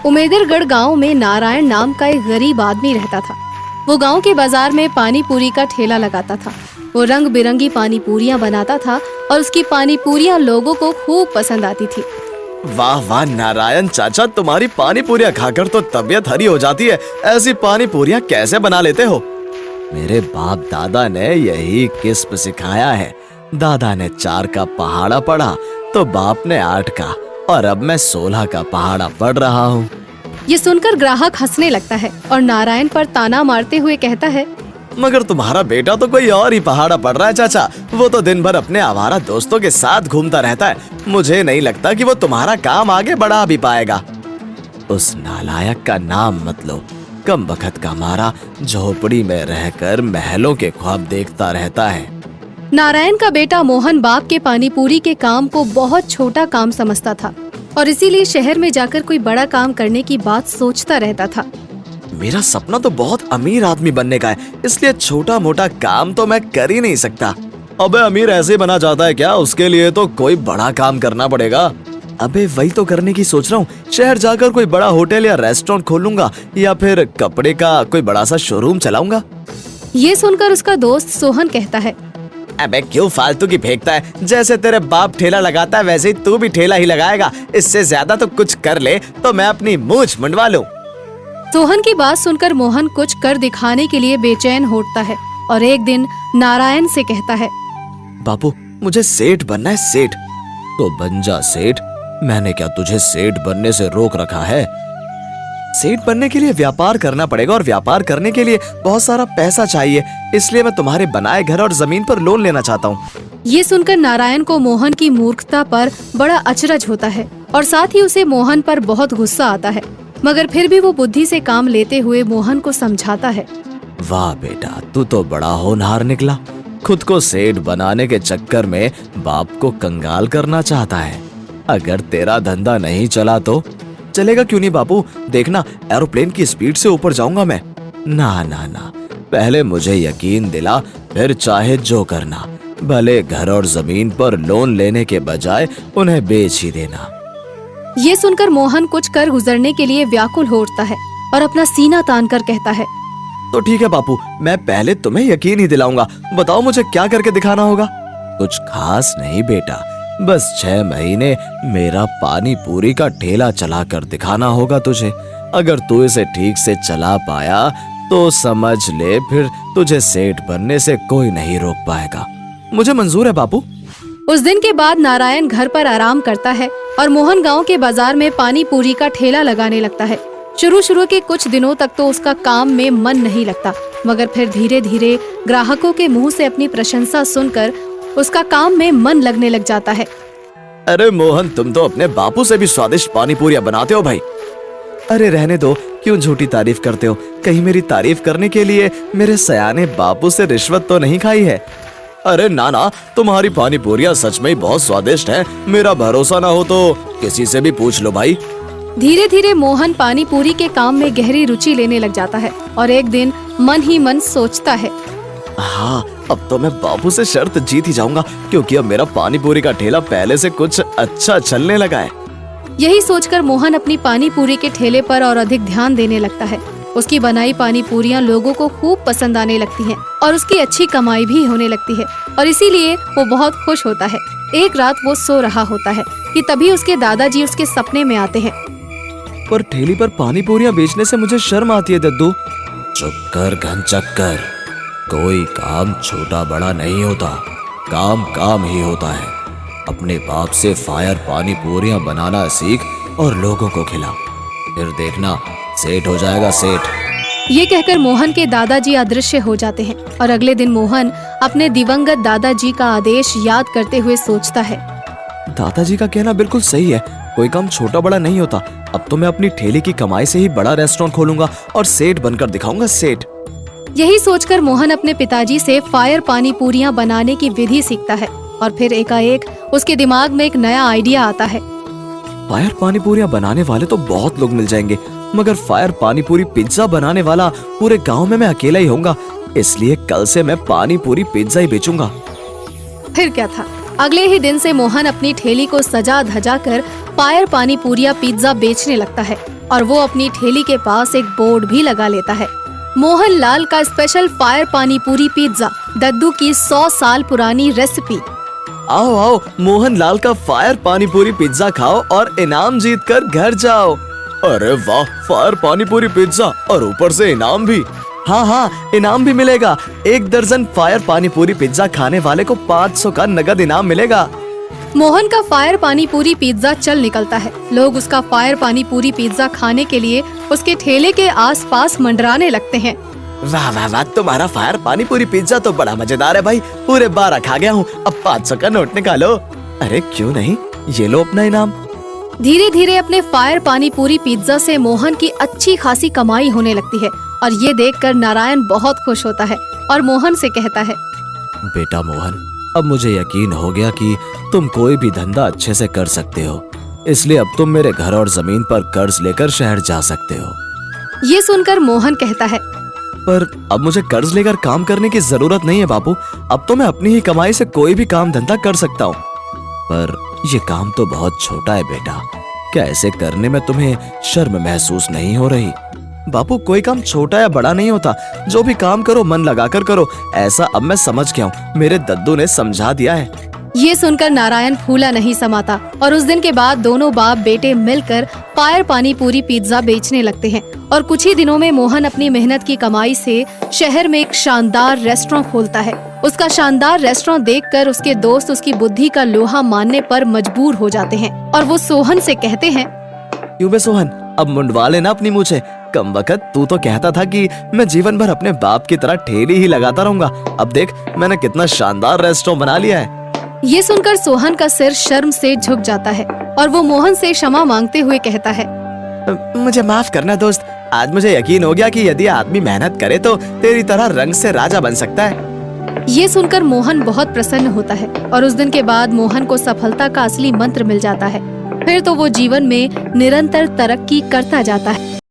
उमेदरगढ़ गांव में नारायण नाम का एक गरीब आदमी रहता था। वो गांव के बाजार में पानी पूरी का ठेला लगाता था। वो रंग बिरंगी पानी पूरियां बनाता था और उसकी पानी पूरियां लोगों को खूब पसंद आती थी। वाह वाह नारायण चाचा, तुम्हारी पानी पूरियां खाकर तो तबीयत हरी हो जाती है। ऐसी पानी पूरियां कैसे बना लेते हो? मेरे बाप दादा ने यही किस्म सिखाया है। दादा ने 4 का पहाड़ा पढ़ा तो बाप ने 8 का, और अब मैं 16 का पहाड़ा पढ़ रहा हूँ। ये सुनकर ग्राहक हंसने लगता है और नारायण पर ताना मारते हुए कहता है, मगर तुम्हारा बेटा तो कोई और ही पहाड़ा पढ़ रहा है चाचा। वो तो दिन भर अपने आवारा दोस्तों के साथ घूमता रहता है। मुझे नहीं लगता कि वो तुम्हारा काम आगे बढ़ा भी पाएगा। उस नालायक का नाम मत लो। कम बखत का मारा झोपड़ी में रहकर महलों के ख्वाब देखता रहता है। नारायण का बेटा मोहन बाप के पानी पूरी के काम को बहुत छोटा काम समझता था और इसीलिए शहर में जाकर कोई बड़ा काम करने की बात सोचता रहता था। मेरा सपना तो बहुत अमीर आदमी बनने का है, इसलिए छोटा मोटा काम तो मैं कर ही नहीं सकता। अबे अमीर ऐसे बना जाता है क्या? उसके लिए तो कोई बड़ा काम करना पड़ेगा। अबे वही तो करने की सोच रहा हूँ। शहर जाकर कोई बड़ा होटल या रेस्टोरेंट खोलूंगा या फिर कपड़े का कोई बड़ा सा शोरूम चलाऊंगा। ये सुनकर उसका दोस्त सोहन कहता है, अबे क्यों फालतू की फेंकता है? जैसे तेरे बाप ठेला लगाता है वैसे ही तू भी ठेला ही लगाएगा। इससे ज्यादा तो कुछ कर ले तो मैं अपनी मूंछ मुंडवा लूं। सोहन की बात सुनकर मोहन कुछ कर दिखाने के लिए बेचैन होता है और एक दिन नारायण से कहता है, बापू मुझे सेठ बनना है। सेठ तो बन जा सेठ। मैंने क्या तुझे सेठ बनने से रोक रखा है? सेठ बनने के लिए व्यापार करना पड़ेगा और व्यापार करने के लिए बहुत सारा पैसा चाहिए। इसलिए मैं तुम्हारे बनाए घर और जमीन पर लोन लेना चाहता हूँ। ये सुनकर नारायण को मोहन की मूर्खता पर बड़ा अचरज होता है और साथ ही उसे मोहन पर बहुत गुस्सा आता है, मगर फिर भी वो बुद्धि से काम लेते हुए मोहन को समझाता है। वाह बेटा, तू तो बड़ा होनहार निकला। खुद को सेठ बनाने के चक्कर में बाप को कंगाल करना चाहता है। अगर तेरा धंधा नहीं चला तो चलेगा क्यों नहीं बापू? देखना एरोप्लेन की स्पीड से ऊपर जाऊंगा मैं। ना ना ना, पहले मुझे यकीन दिला, फिर चाहे जो करना। भले घर और जमीन पर लोन लेने के बजाय उन्हें बेच ही देना। ये सुनकर मोहन कुछ कर गुजरने के लिए व्याकुल हो उठता है और अपना सीना तान कर कहता है, तो ठीक है बापू, मैं पहले तुम्हें यकीन ही दिलाऊंगा। बताओ मुझे क्या करके दिखाना होगा? कुछ खास नहीं बेटा, बस 6 महीने मेरा पानी पूरी का ठेला चला कर दिखाना होगा तुझे। अगर तू इसे ठीक से चला पाया तो समझ ले फिर तुझे सेठ बनने से कोई नहीं रोक पाएगा। मुझे मंजूर है बापू। उस दिन के बाद नारायण घर पर आराम करता है और मोहन गांव के बाजार में पानी पूरी का ठेला लगाने लगता है। शुरू के कुछ दिनों तक तो उसका काम में मन नहीं लगता, मगर फिर धीरे धीरे ग्राहकों के मुंह से अपनी प्रशंसा सुनकर उसका काम में मन लगने लग जाता है। अरे मोहन, तुम तो अपने बापू से भी स्वादिष्ट पानी पूरियां बनाते हो भाई। अरे रहने दो, क्यों झूठी तारीफ करते हो? कहीं मेरी तारीफ करने के लिए मेरे सयाने बापू से रिश्वत तो नहीं खाई है? अरे ना ना, तुम्हारी पानी पूरियां सच में ही बहुत स्वादिष्ट है। मेरा भरोसा ना हो तो किसी से भी पूछ लो भाई। धीरे धीरे मोहन पानी पूरी के काम में गहरी रुचि लेने लग जाता है और एक दिन मन ही मन सोचता है, हाँ अब तो मैं बापू से शर्त जीत ही जाऊंगा, क्योंकि अब मेरा पानी पूरी का ठेला पहले से कुछ अच्छा चलने लगा है। यही सोचकर मोहन अपनी पानी पूरी के ठेले पर और अधिक ध्यान देने लगता है। उसकी बनाई पानी पूरियां लोगों को खूब पसंद आने लगती हैं और उसकी अच्छी कमाई भी होने लगती है और इसीलिए वो बहुत खुश होता है। एक रात वो सो रहा होता है कि तभी उसके दादाजी उसके सपने में आते हैं। पर ठेली पर पानी पूरियां बेचने से मुझे शर्म आती है दद्दू। चुप कर घनचक्कर, कोई काम छोटा बड़ा नहीं होता, काम काम ही होता है। अपने बाप से फायर पानी पूरियां बनाना सीख और लोगों को खिला, फिर देखना सेठ हो जाएगा सेठ। ये कहकर मोहन के दादाजी अदृश्य हो जाते हैं और अगले दिन मोहन अपने दिवंगत दादाजी का आदेश याद करते हुए सोचता है, दादाजी का कहना बिल्कुल सही है, कोई काम छोटा बड़ा नहीं होता। अब तो मैं अपनी ठेले की कमाई से ही बड़ा रेस्टोरेंट खोलूंगा और सेठ बनकर दिखाऊंगा सेठ। यही सोचकर मोहन अपने पिताजी से फायर पानी पूरियां बनाने की विधि सीखता है और फिर एकाएक उसके दिमाग में एक नया आइडिया आता है। फायर पानी पूरियां बनाने वाले तो बहुत लोग मिल जाएंगे, मगर फायर पानी पूरी पिज्जा बनाने वाला पूरे गांव में मैं अकेला ही होऊंगा। इसलिए कल से मैं पानी पूरी पिज्जा ही बेचूंगा। फिर क्या था, अगले ही दिन से मोहन अपनी ठेली को सजा धजा कर फायर पानी पूरिया पिज्जा बेचने लगता है और वो अपनी ठेली के पास एक बोर्ड भी लगा लेता है, मोहन लाल का स्पेशल फायर पानी पूरी पिज्जा, दद्दू की 100 साल पुरानी रेसिपी। आओ आओ, मोहन लाल का फायर पानी पूरी पिज्जा खाओ और इनाम जीत कर घर जाओ। अरे वाह, फायर पानी पूरी पिज्जा और ऊपर से इनाम भी। हाँ हाँ, इनाम भी मिलेगा। 1 दर्जन फायर पानी पूरी पिज्जा खाने वाले को 500 का नगद इनाम मिलेगा। मोहन का फायर पानी पूरी पिज्जा चल निकलता है। लोग उसका फायर पानी पूरी पिज्जा खाने के लिए उसके ठेले के आसपास मंडराने लगते हैं। वाह वाह वाह, तुम्हारा फायर पानी पूरी पिज्जा तो बड़ा मजेदार है भाई। पूरे 12 खा गया हूँ, अब 500 का नोट निकालो। अरे क्यों नहीं, ये लो अपना इनाम। धीरे धीरे अपने फायर पानी पूरी पिज्जा से मोहन की अच्छी खासी कमाई होने लगती है और ये देखकर नारायण बहुत खुश होता है और मोहन से कहता है, बेटा मोहन, अब मुझे यकीन हो गया कि तुम कोई भी धंधा अच्छे से कर सकते हो, इसलिए अब तुम मेरे घर और जमीन पर कर्ज लेकर शहर जा सकते हो। ये सुनकर मोहन कहता है, पर अब मुझे कर्ज लेकर काम करने की जरूरत नहीं है बापू। अब तो मैं अपनी ही कमाई से कोई भी काम धंधा कर सकता हूँ। पर ये काम तो बहुत छोटा है बेटा, क्या ऐसे करने में तुम्हें शर्म महसूस नहीं हो रही? बापू, कोई काम छोटा या बड़ा नहीं होता, जो भी काम करो मन लगाकर करो, ऐसा अब मैं समझ गया हूँ। मेरे दद्दू ने समझा दिया है। ये सुनकर नारायण फूला नहीं समाता और उस दिन के बाद दोनों बाप बेटे मिलकर फायर पानी पूरी पिज्जा बेचने लगते हैं और कुछ ही दिनों में मोहन अपनी मेहनत की कमाई से शहर में एक शानदार रेस्टोरेंट खोलता है। उसका शानदार रेस्टोरेंट देखकर उसके दोस्त उसकी बुद्धि का लोहा मानने पर मजबूर हो जाते हैं और वो सोहन से कहते हैं, क्यों बे सोहन, अब मुंडवा लेना अपनी मूछें। कमबख्त, तू तो कहता था कि मैं जीवन भर अपने बाप की तरह ठेली ही लगाता रहूंगा। अब देख, मैंने कितना शानदार रेस्टोरेंट बना लिया है। ये सुनकर सोहन का सिर शर्म से झुक जाता है और वो मोहन से क्षमा मांगते हुए कहता है, मुझे माफ करना दोस्त, आज मुझे यकीन हो गया कि यदि आदमी मेहनत करे तो तेरी तरह रंग से राजा बन सकता है। ये सुनकर मोहन बहुत प्रसन्न होता है और उस दिन के बाद मोहन को सफलता का असली मंत्र मिल जाता है। फिर तो वो जीवन में निरंतर तरक्की करता जाता है।